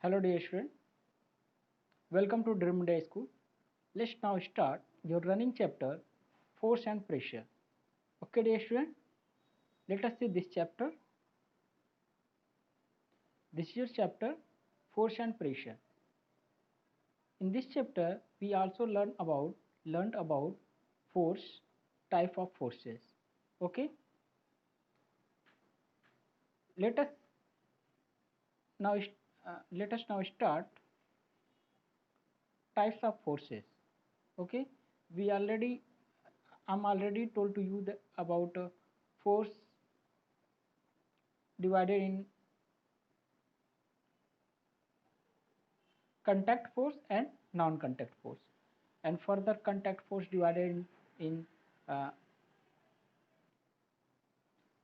Hello dear student, welcome to Dream Day School. Let's now start your running chapter Force and Pressure. Okay dear student, let us see this chapter. This is your chapter Force and Pressure. In this chapter we also learned about force, type of forces. Okay, let us now start types of forces. Okay, we already I'm already told to you about force divided in contact force and non-contact force, and further contact force divided in uh,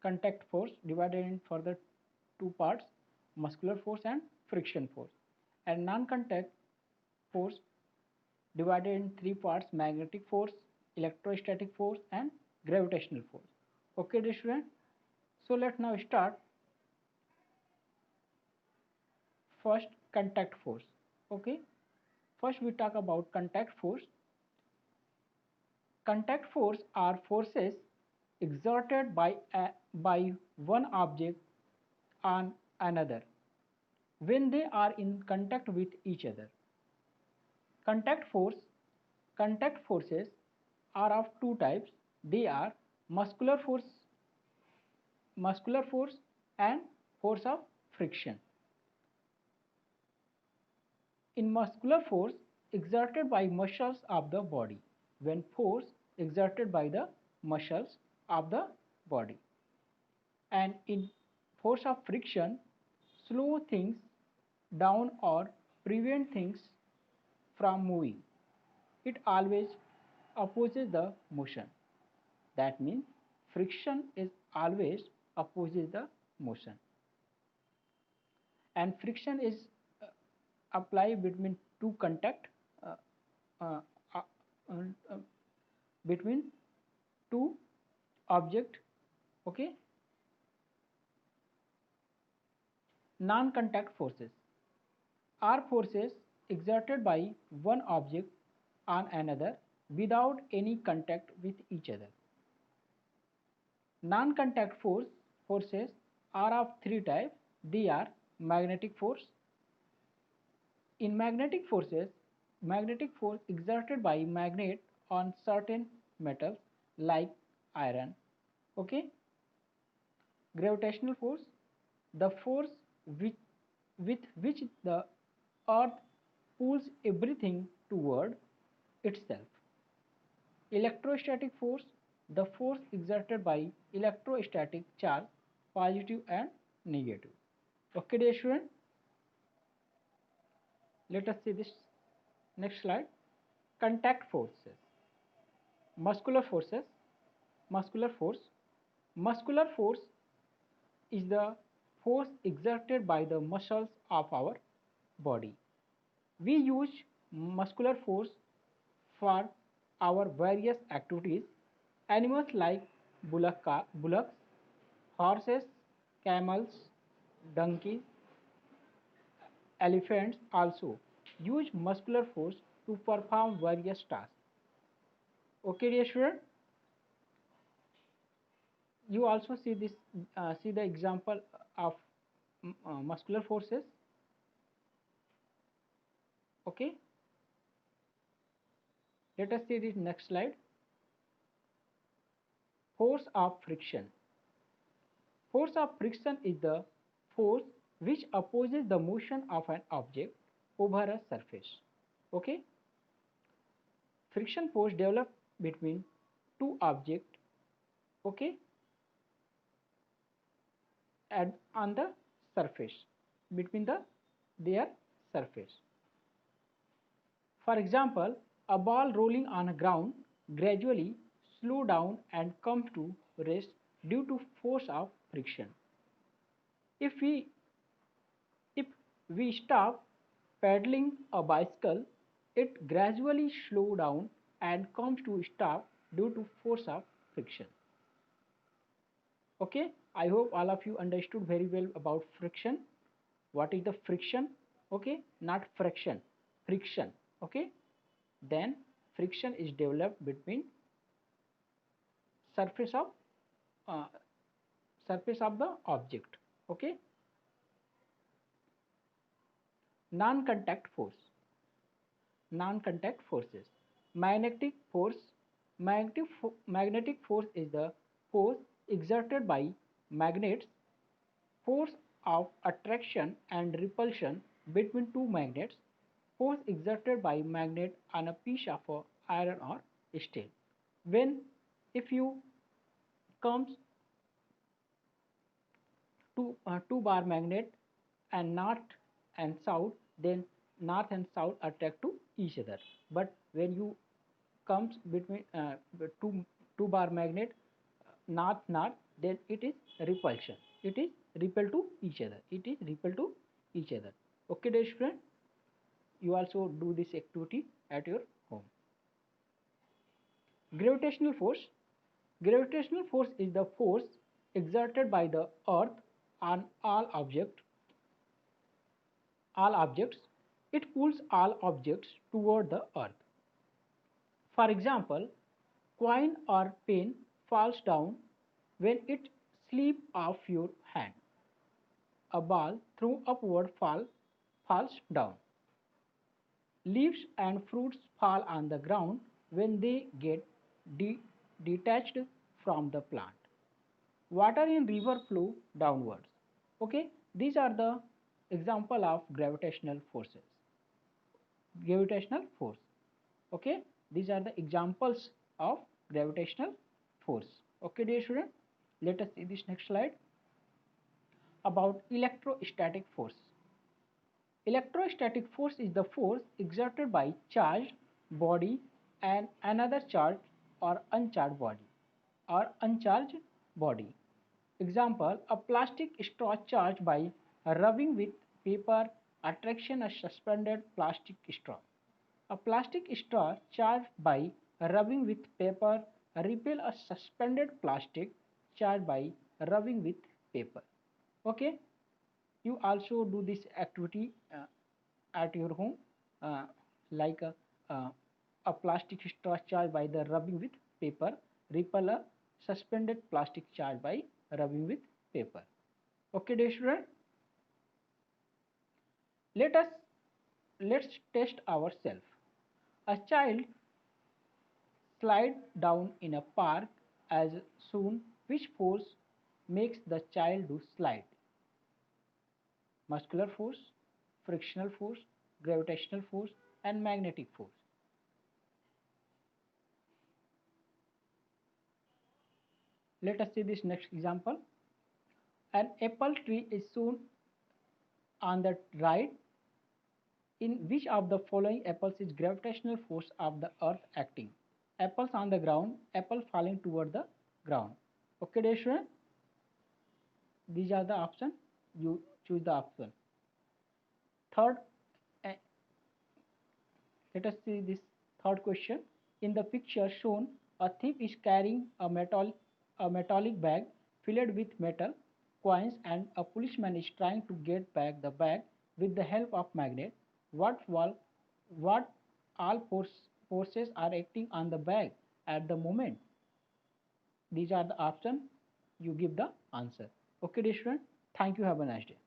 contact force divided in further two parts, muscular force and friction force, and non-contact force divided in three parts, magnetic force, electrostatic force and gravitational force. Okay dear student, so let's now start. First, contact force. Okay, first we talk about contact force. Contact force are forces exerted by one object on another when they are in contact with each other. Contact force contact forces are of two types. They are muscular force and force of friction. In muscular force exerted by muscles of the body, when force exerted by the muscles of the body, and in force of friction slow things down or prevent things from moving. It always opposes the motion. That means friction is always opposes the motion, and friction is uh, applied between two contact uh, uh, uh, uh, between two object. Okay, non-contact forces are forces exerted by one object on another without any contact with each other. Non-contact forces are of three types. They are magnetic force. In magnetic force exerted by magnet on certain metals like iron. Okay, gravitational force, the force which, with which the earth pulls everything toward itself. Electrostatic force, the force exerted by electrostatic charge, positive and negative. Okay dear student, let us see this next slide. Contact forces. Muscular forces. Muscular force. Muscular force is the force exerted by the muscles of our body. We use muscular force for our various activities. Animals like bullocks, horses, camels, donkeys, elephants also use muscular force to perform various tasks. Okay, dear student, you also see this, see the example of muscular forces. Okay, let us see this next slide. Force of friction. Force of friction is the force which opposes the motion of an object over a surface. Okay, friction force developed between two objects. Okay, and on the surface, between their surface. For example, a ball rolling on a ground gradually slow down and come to rest due to force of friction. If we if we stop paddling a bicycle, it gradually slow down and comes to stop due to force of friction. Okay, I hope all of you understood very well about friction. What is the friction? okay, not friction, okay. Then friction is developed between surface of uh, surface of the object, okay. Non-contact force, non-contact forces. Magnetic force, magnetic force is the force exerted by magnets, force of attraction and repulsion between two magnets, force exerted by magnet on a piece of iron or steel. When if you comes to two bar magnet and north and south, then north and south attract to each other. But when you comes between two bar magnet north, then it is repulsion. It is repel to each other. It is repel to each other. Okay, dear student, you also do this activity at your home. Gravitational force. Gravitational force is the force exerted by the earth on all objects. It pulls all objects toward the earth. For example, coin or pen falls down when it slips off your hand. A ball thrown upward falls down. Leaves and fruits fall on the ground when they get de detached from the plant. Water in river flow downwards. Okay, these are the example of gravitational forces. Gravitational force. Okay, these are the examples of gravitational force. Okay, dear student, let us see this next slide about electrostatic force. Electrostatic force is the force exerted by charged body and another charged or uncharged body. Example, a plastic straw charged by rubbing with paper attraction a suspended plastic straw. A plastic straw charged by rubbing with paper repel a suspended plastic charged by rubbing with paper. Okay, you also do this activity at your home, uh, like uh, a plastic straw charged by the rubbing with paper repel a suspended plastic charged by rubbing with paper. Okay, dear student, let us let's test ourselves. A child slide down in a park as soon which force makes the child do slide? Muscular force, frictional force, gravitational force, and magnetic force. Let us see this next example. An apple tree is shown on the right. In which of the following apples is gravitational force of the earth acting? Apples on the ground, apple falling toward the ground. Okay, dear student, these are the options. You choose the option. Third, uh, let us see this third question. In the picture shown, a thief is carrying a metallic bag filled with metal coins, and a policeman is trying to get back the bag with the help of magnet. What all forces are acting on the bag at the moment? These are the options. You give the answer. Okay, dear student. Thank you. Have a nice day.